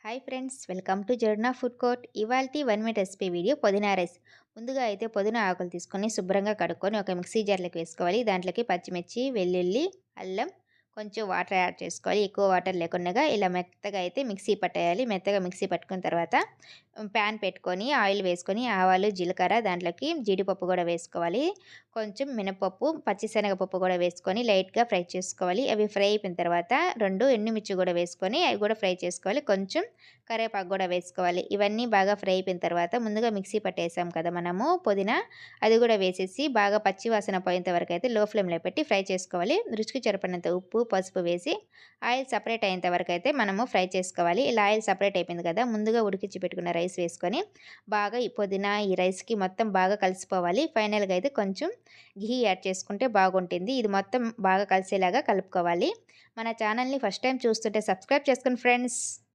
Hi friends, welcome to Jharna food court. ఇవాల్టి 1 minute recipe video pudina rice. ముందుగా అయితే పుదీనా ఆకులు తీసుకొని శుభ్రంగా కడుక్కొని ఒక మిక్సీ జార్లోకి వేసుకోవాలి. దాంట్లోకి పచ్చిమిర్చి, వెల్లుల్లి, అల్లం, కొంచెం వాటర్ యాడ్ చేసుకోవాలి. ఎక్కువ వాటర్ లేకుండా ఇలా మెత్తగా అయితే మిక్సీ పట్టేయాలి. మెత్తగా మిక్సీ పట్టుకున్న తర్వాత ప్యాన్ పెట్టుకొని ఆయిల్ వేసుకొని ఆవాలు, జీలకర్ర, దాంట్లోకి జీడిపప్పు కూడా వేసుకోవాలి. కొంచెం మినపప్పు, పచ్చిశనగపప్పు కూడా వేసుకొని లైట్గా ఫ్రై చేసుకోవాలి. అవి ఫ్రై అయిపోయిన తర్వాత 2 ఎండుమిర్చి కూడా వేసుకొని అవి కూడా ఫ్రై చేసుకోవాలి. కొంచెం కరివేపాకు కూడా వేసుకోవాలి. ఇవన్నీ బాగా ఫ్రై అయిపోయిన తర్వాత ముందుగా మిక్సీ పట్టేసాం కదా మనము పుదీనా, అది కూడా వేసేసి బాగా పచ్చి వాసన పోయేంత వరకు అయితే లో ఫ్లేమ్లో పెట్టి ఫ్రై చేసుకోవాలి. రుచికి సరిపడినంత ఉప్పు, పసుపు వేసి ఆయిల్ సపరేట్ అయ్యేంత వరకు అయితే మనము ఫ్రై చేసుకోవాలి. ఇలా ఆయిల్ సపరేట్ అయిపోయింది కదా, ముందుగా ఉడికించి పెట్టుకున్న రైస్ వేసుకొని బాగా ఈ పుదీనా ఈ రైస్కి మొత్తం బాగా కలిసిపోవాలి. ఫైనల్గా అయితే కొంచెం ఘీ యాడ్ చేసుకుంటే బాగుంటుంది. ఇది మొత్తం బాగా కలిసేలాగా కలుపుకోవాలి. మన ఛానల్ని ఫస్ట్ టైం చూస్తుంటే సబ్స్క్రైబ్ చేసుకోండి ఫ్రెండ్స్.